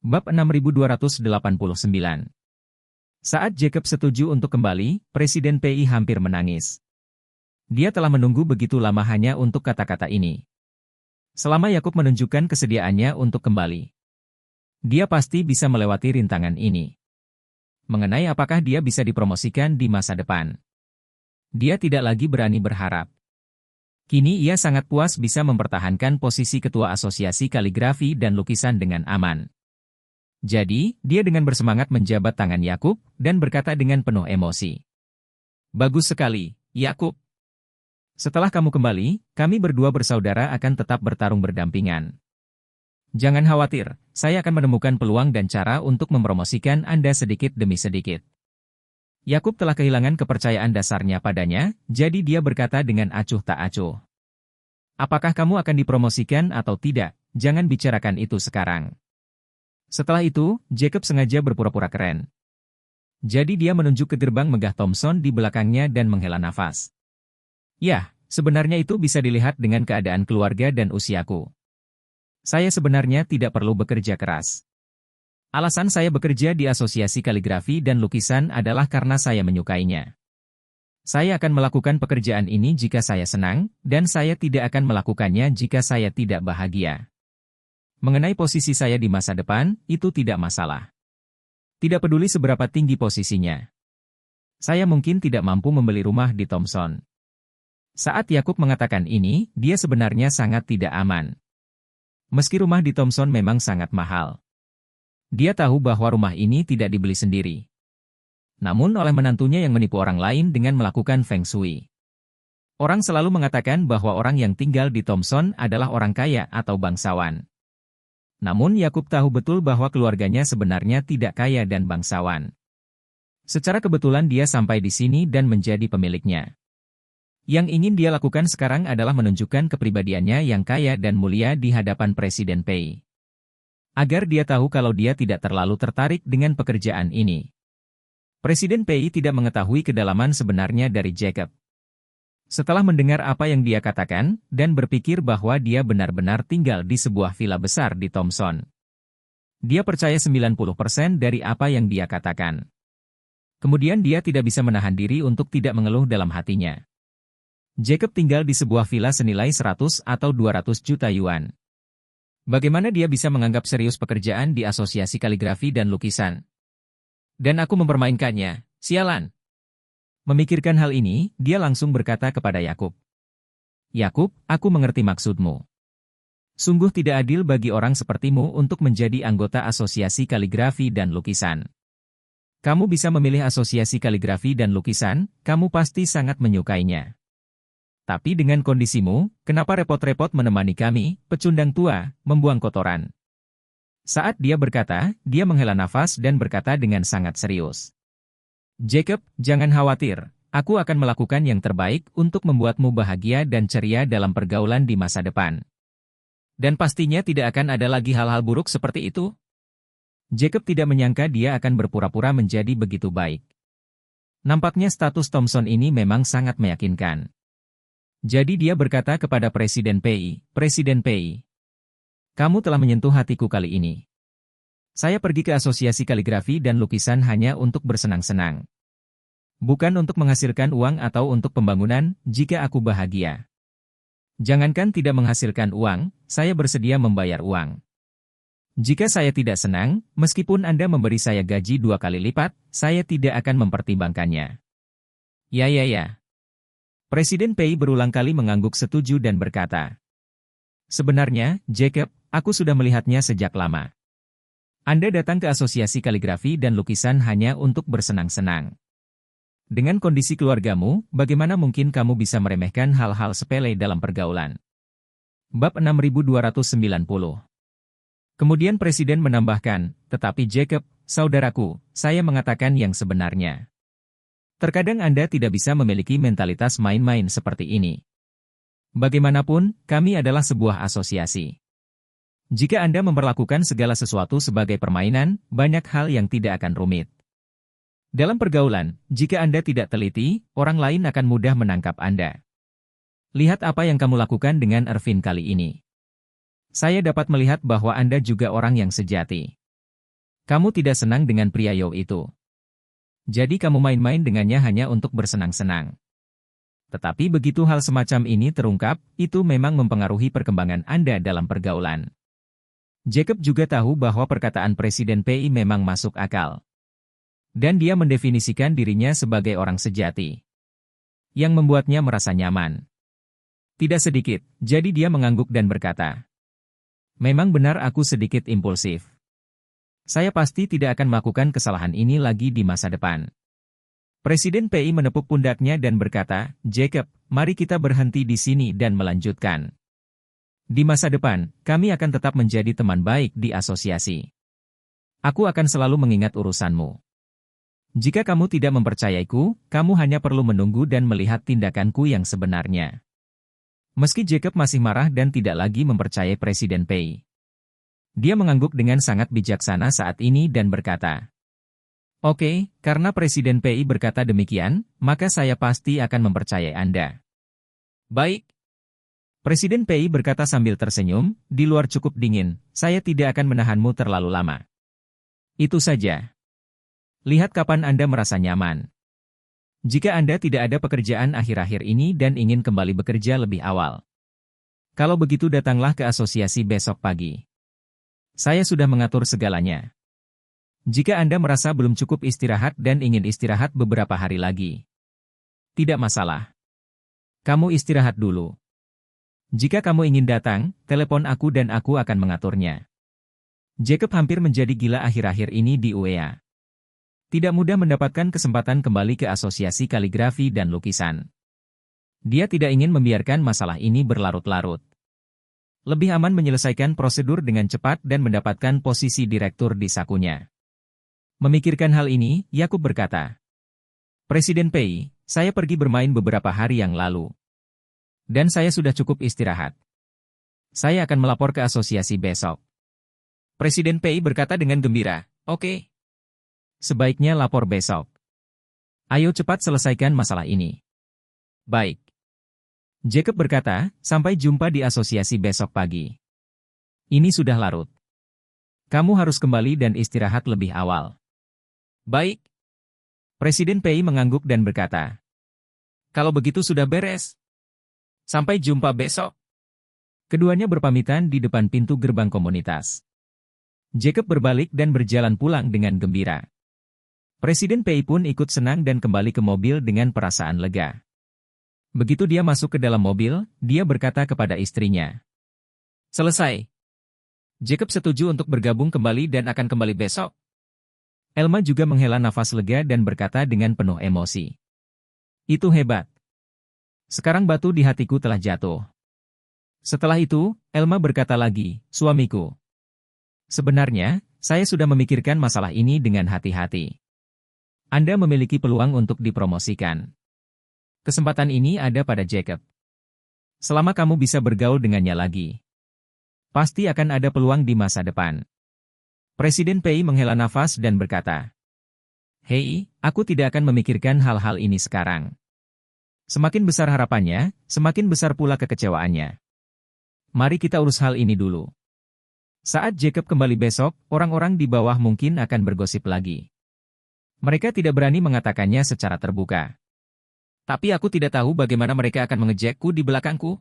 Bab 6289. Saat Jacob setuju untuk kembali, Presiden PI hampir menangis. Dia telah menunggu begitu lama hanya untuk kata-kata ini. Selama Yakub menunjukkan kesediaannya untuk kembali, dia pasti bisa melewati rintangan ini. Mengenai apakah dia bisa dipromosikan di masa depan, dia tidak lagi berani berharap. Kini ia sangat puas bisa mempertahankan posisi Ketua Asosiasi Kaligrafi dan Lukisan dengan aman. Jadi, dia dengan bersemangat menjabat tangan Yakub dan berkata dengan penuh emosi. "Bagus sekali, Yakub. Setelah kamu kembali, kami berdua bersaudara akan tetap bertarung berdampingan. Jangan khawatir, saya akan menemukan peluang dan cara untuk mempromosikan Anda sedikit demi sedikit." Yakub telah kehilangan kepercayaan dasarnya padanya, jadi dia berkata dengan acuh tak acuh. "Apakah kamu akan dipromosikan atau tidak? Jangan bicarakan itu sekarang." Setelah itu, Jacob sengaja berpura-pura keren. Jadi dia menunjuk ke gerbang megah Thompson di belakangnya dan menghela nafas. "Yah, sebenarnya itu bisa dilihat dengan keadaan keluarga dan usiaku. Saya sebenarnya tidak perlu bekerja keras. Alasan saya bekerja di Asosiasi Kaligrafi dan Lukisan adalah karena saya menyukainya. Saya akan melakukan pekerjaan ini jika saya senang, dan saya tidak akan melakukannya jika saya tidak bahagia. Mengenai posisi saya di masa depan, itu tidak masalah. Tidak peduli seberapa tinggi posisinya. Saya mungkin tidak mampu membeli rumah di Thompson." Saat Yakub mengatakan ini, dia sebenarnya sangat tidak aman. Meski rumah di Thompson memang sangat mahal, dia tahu bahwa rumah ini tidak dibeli sendiri, namun oleh menantunya yang menipu orang lain dengan melakukan feng shui. Orang selalu mengatakan bahwa orang yang tinggal di Thompson adalah orang kaya atau bangsawan. Namun Yakub tahu betul bahwa keluarganya sebenarnya tidak kaya dan bangsawan. Secara kebetulan dia sampai di sini dan menjadi pemiliknya. Yang ingin dia lakukan sekarang adalah menunjukkan kepribadiannya yang kaya dan mulia di hadapan Presiden PI. Agar dia tahu kalau dia tidak terlalu tertarik dengan pekerjaan ini. Presiden PI tidak mengetahui kedalaman sebenarnya dari Jacob. Setelah mendengar apa yang dia katakan, dan berpikir bahwa dia benar-benar tinggal di sebuah villa besar di Thompson, dia percaya 90% dari apa yang dia katakan. Kemudian dia tidak bisa menahan diri untuk tidak mengeluh dalam hatinya. Jacob tinggal di sebuah villa senilai 100 atau 200 juta yuan. Bagaimana dia bisa menganggap serius pekerjaan di Asosiasi Kaligrafi dan Lukisan? Dan aku mempermainkannya, sialan. Memikirkan hal ini, dia langsung berkata kepada Yakub. "Yakub, aku mengerti maksudmu. Sungguh tidak adil bagi orang sepertimu untuk menjadi anggota Asosiasi Kaligrafi dan Lukisan. Kamu bisa memilih Asosiasi Kaligrafi dan Lukisan, kamu pasti sangat menyukainya. Tapi dengan kondisimu, kenapa repot-repot menemani kami, pecundang tua, membuang kotoran?" Saat dia berkata, dia menghela nafas dan berkata dengan sangat serius. "Jacob, jangan khawatir, aku akan melakukan yang terbaik untuk membuatmu bahagia dan ceria dalam pergaulan di masa depan. Dan pastinya tidak akan ada lagi hal-hal buruk seperti itu." Jacob tidak menyangka dia akan berpura-pura menjadi begitu baik. Nampaknya status Thompson ini memang sangat meyakinkan. Jadi dia berkata kepada Presiden PI, "Presiden PI, kamu telah menyentuh hatiku kali ini. Saya pergi ke Asosiasi Kaligrafi dan Lukisan hanya untuk bersenang-senang. Bukan untuk menghasilkan uang atau untuk pembangunan, jika aku bahagia. Jangankan tidak menghasilkan uang, saya bersedia membayar uang. Jika saya tidak senang, meskipun Anda memberi saya gaji 2 kali lipat, saya tidak akan mempertimbangkannya." Ya. Presiden PI berulang kali mengangguk setuju dan berkata, "Sebenarnya, Jacob, aku sudah melihatnya sejak lama. Anda datang ke Asosiasi Kaligrafi dan Lukisan hanya untuk bersenang-senang. Dengan kondisi keluargamu, bagaimana mungkin kamu bisa meremehkan hal-hal sepele dalam pergaulan?" Bab 6290. Kemudian Presiden menambahkan, "Tetapi Jacob, saudaraku, saya mengatakan yang sebenarnya. Terkadang Anda tidak bisa memiliki mentalitas main-main seperti ini. Bagaimanapun, kami adalah sebuah asosiasi. Jika Anda memperlakukan segala sesuatu sebagai permainan, banyak hal yang tidak akan rumit. Dalam pergaulan, jika Anda tidak teliti, orang lain akan mudah menangkap Anda. Lihat apa yang kamu lakukan dengan Ervin kali ini. Saya dapat melihat bahwa Anda juga orang yang sejati. Kamu tidak senang dengan pria Yao itu. Jadi kamu main-main dengannya hanya untuk bersenang-senang. Tetapi begitu hal semacam ini terungkap, itu memang mempengaruhi perkembangan Anda dalam pergaulan. Jacob juga tahu bahwa perkataan Presiden PI memang masuk akal. Dan dia mendefinisikan dirinya sebagai orang sejati. Yang membuatnya merasa nyaman. Tidak sedikit, jadi dia mengangguk dan berkata, "Memang benar aku sedikit impulsif. Saya pasti tidak akan melakukan kesalahan ini lagi di masa depan." Presiden PI menepuk pundaknya dan berkata, "Jacob, mari kita berhenti di sini dan melanjutkan. Di masa depan, kami akan tetap menjadi teman baik di asosiasi. Aku akan selalu mengingat urusanmu. Jika kamu tidak mempercayaiku, kamu hanya perlu menunggu dan melihat tindakanku yang sebenarnya." Meski Jacob masih marah dan tidak lagi mempercayai Presiden PI. Dia mengangguk dengan sangat bijaksana saat ini dan berkata, "Oke, karena Presiden PI berkata demikian, maka saya pasti akan mempercayai Anda." "Baik." Presiden PI berkata sambil tersenyum, "Di luar cukup dingin, saya tidak akan menahanmu terlalu lama. Itu saja. Lihat kapan Anda merasa nyaman. Jika Anda tidak ada pekerjaan akhir-akhir ini dan ingin kembali bekerja lebih awal. Kalau begitu datanglah ke asosiasi besok pagi. Saya sudah mengatur segalanya. Jika Anda merasa belum cukup istirahat dan ingin istirahat beberapa hari lagi, tidak masalah. Kamu istirahat dulu. Jika kamu ingin datang, telepon aku dan aku akan mengaturnya." Jacob hampir menjadi gila akhir-akhir ini di UEA. Tidak mudah mendapatkan kesempatan kembali ke asosiasi kaligrafi dan lukisan. Dia tidak ingin membiarkan masalah ini berlarut-larut. Lebih aman menyelesaikan prosedur dengan cepat dan mendapatkan posisi direktur di sakunya. Memikirkan hal ini, Yakub berkata, "Presiden PI, saya pergi bermain beberapa hari yang lalu. Dan saya sudah cukup istirahat. Saya akan melapor ke asosiasi besok." Presiden PI berkata dengan gembira, "Oke. Sebaiknya lapor besok. Ayo cepat selesaikan masalah ini." "Baik." Jacob berkata, "Sampai jumpa di asosiasi besok pagi. Ini sudah larut. Kamu harus kembali dan istirahat lebih awal." "Baik." Presiden PI mengangguk dan berkata, "Kalau begitu sudah beres. Sampai jumpa besok." Keduanya berpamitan di depan pintu gerbang komunitas. Jacob berbalik dan berjalan pulang dengan gembira. Presiden PI pun ikut senang dan kembali ke mobil dengan perasaan lega. Begitu dia masuk ke dalam mobil, dia berkata kepada istrinya, "Selesai. Jacob setuju untuk bergabung kembali dan akan kembali besok." Elma juga menghela nafas lega dan berkata dengan penuh emosi, "Itu hebat. Sekarang batu di hatiku telah jatuh." Setelah itu, Elma berkata lagi, "Suamiku. Sebenarnya, saya sudah memikirkan masalah ini dengan hati-hati. Anda memiliki peluang untuk dipromosikan. Kesempatan ini ada pada Jacob. Selama kamu bisa bergaul dengannya lagi, pasti akan ada peluang di masa depan." Presiden PI menghela nafas dan berkata, "Hei, aku tidak akan memikirkan hal-hal ini sekarang. Semakin besar harapannya, semakin besar pula kekecewaannya. Mari kita urus hal ini dulu." Saat Jacob kembali besok, orang-orang di bawah mungkin akan bergosip lagi. Mereka tidak berani mengatakannya secara terbuka. "Tapi aku tidak tahu bagaimana mereka akan mengejekku di belakangku."